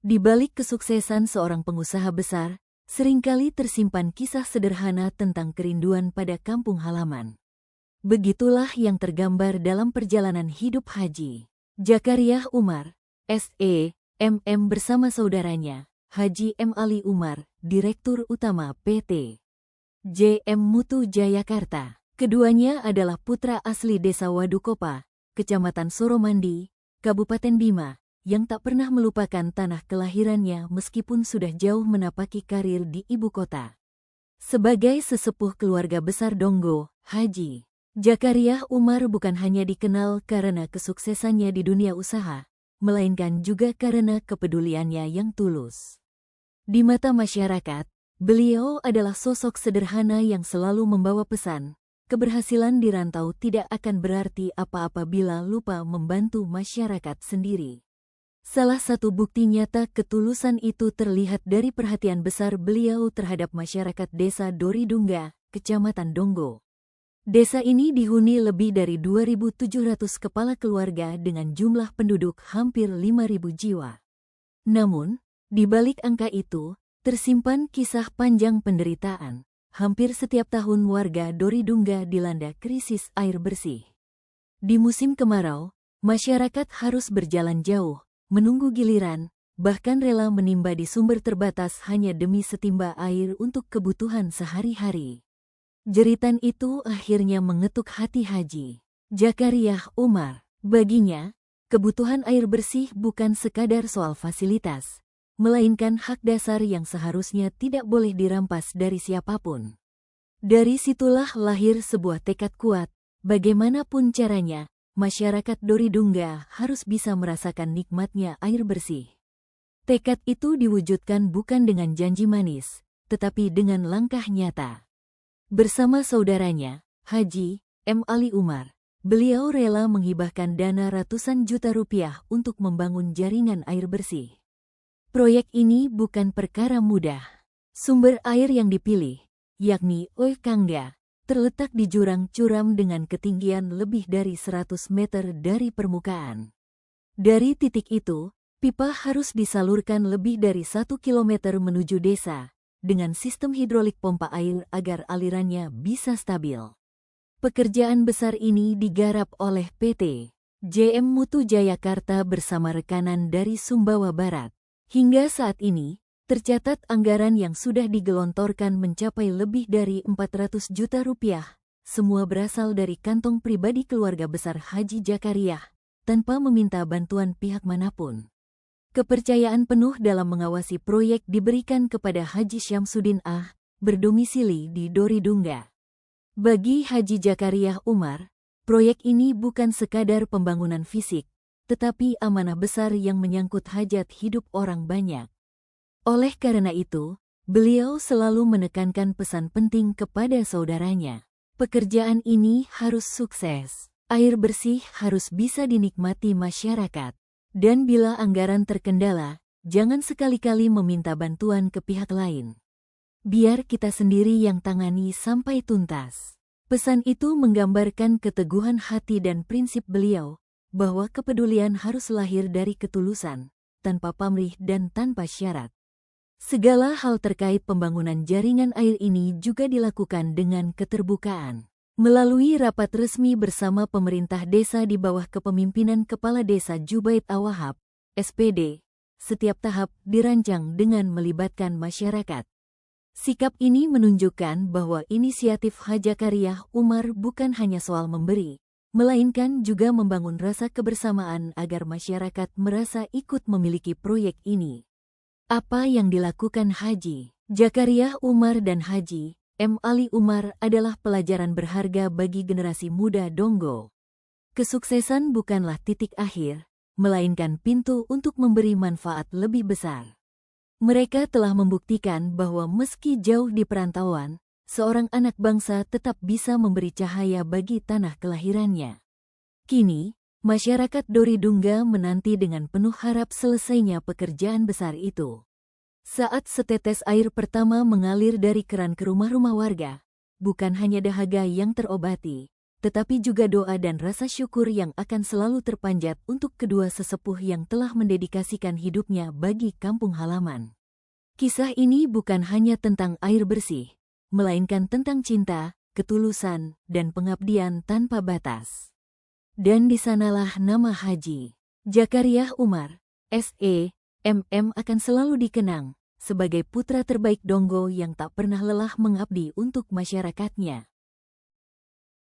Di balik kesuksesan seorang pengusaha besar, seringkali tersimpan kisah sederhana tentang kerinduan pada kampung halaman. Begitulah yang tergambar dalam perjalanan hidup Haji Jakariah Umar, S.E.M.M. bersama saudaranya, Haji M. Ali Umar, Direktur Utama PT J.M. Mutu Jayakarta. Keduanya adalah putra asli Desa Wadukopa, Kecamatan Soromandi, Kabupaten Bima, yang tak pernah melupakan tanah kelahirannya meskipun sudah jauh menapaki karir di ibu kota. Sebagai sesepuh keluarga besar Donggo, Haji Jakariah Umar bukan hanya dikenal karena kesuksesannya di dunia usaha, melainkan juga karena kepeduliannya yang tulus. Di mata masyarakat, beliau adalah sosok sederhana yang selalu membawa pesan, keberhasilan di rantau tidak akan berarti apa-apa bila lupa membantu masyarakat sendiri. Salah satu bukti nyata ketulusan itu terlihat dari perhatian besar beliau terhadap masyarakat desa Doridungga, Kecamatan Donggo. Desa ini dihuni lebih dari 2.700 kepala keluarga dengan jumlah penduduk hampir 5.000 jiwa. Namun, di balik angka itu, tersimpan kisah panjang penderitaan. Hampir setiap tahun warga Doridungga dilanda krisis air bersih. Di musim kemarau, masyarakat harus berjalan jauh, menunggu giliran, bahkan rela menimba di sumber terbatas hanya demi setimba air untuk kebutuhan sehari-hari. Jeritan itu akhirnya mengetuk hati Haji Jakariah Umar. Baginya, kebutuhan air bersih bukan sekadar soal fasilitas, melainkan hak dasar yang seharusnya tidak boleh dirampas dari siapapun. Dari situlah lahir sebuah tekad kuat, bagaimanapun caranya, masyarakat Doridungga harus bisa merasakan nikmatnya air bersih. Tekad itu diwujudkan bukan dengan janji manis, tetapi dengan langkah nyata. Bersama saudaranya, Haji M. Ali Umar, beliau rela menghibahkan dana ratusan juta rupiah untuk membangun jaringan air bersih. Proyek ini bukan perkara mudah. Sumber air yang dipilih, yakni Oekangga, terletak di jurang curam dengan ketinggian lebih dari 100 meter dari permukaan. Dari titik itu, pipa harus disalurkan lebih dari 1 kilometer menuju desa, dengan sistem hidrolik pompa air agar alirannya bisa stabil. Pekerjaan besar ini digarap oleh PT JM Mutu Jayakarta bersama rekanan dari Sumbawa Barat. Hingga saat ini, tercatat anggaran yang sudah digelontorkan mencapai lebih dari 400 juta rupiah, semua berasal dari kantong pribadi keluarga besar Haji Jakariah, tanpa meminta bantuan pihak manapun. Kepercayaan penuh dalam mengawasi proyek diberikan kepada Haji Syamsuddin A., berdomisili di Doridungga. Bagi Haji Jakariah Umar, proyek ini bukan sekadar pembangunan fisik, tetapi amanah besar yang menyangkut hajat hidup orang banyak. Oleh karena itu, beliau selalu menekankan pesan penting kepada saudaranya. Pekerjaan ini harus sukses. Air bersih harus bisa dinikmati masyarakat. Dan bila anggaran terkendala, jangan sekali-kali meminta bantuan ke pihak lain. Biar kita sendiri yang tangani sampai tuntas. Pesan itu menggambarkan keteguhan hati dan prinsip beliau, bahwa kepedulian harus lahir dari ketulusan, tanpa pamrih dan tanpa syarat. Segala hal terkait pembangunan jaringan air ini juga dilakukan dengan keterbukaan. Melalui rapat resmi bersama pemerintah desa di bawah kepemimpinan Kepala Desa Jubaid Awahab, SPD, setiap tahap dirancang dengan melibatkan masyarakat. Sikap ini menunjukkan bahwa inisiatif Haji Jakariah Umar bukan hanya soal memberi, melainkan juga membangun rasa kebersamaan agar masyarakat merasa ikut memiliki proyek ini. Apa yang dilakukan Haji Jakariah Umar dan Haji M. Ali Umar adalah pelajaran berharga bagi generasi muda Donggo. Kesuksesan bukanlah titik akhir, melainkan pintu untuk memberi manfaat lebih besar. Mereka telah membuktikan bahwa meski jauh di perantauan, seorang anak bangsa tetap bisa memberi cahaya bagi tanah kelahirannya. Kini, masyarakat Doridungga menanti dengan penuh harap selesainya pekerjaan besar itu. Saat setetes air pertama mengalir dari keran ke rumah-rumah warga, bukan hanya dahaga yang terobati, tetapi juga doa dan rasa syukur yang akan selalu terpanjat untuk kedua sesepuh yang telah mendedikasikan hidupnya bagi kampung halaman. Kisah ini bukan hanya tentang air bersih, melainkan tentang cinta, ketulusan, dan pengabdian tanpa batas. Dan di sanalah nama Haji Jakariah Umar, S.E.M.M. akan selalu dikenang sebagai putra terbaik Donggo yang tak pernah lelah mengabdi untuk masyarakatnya.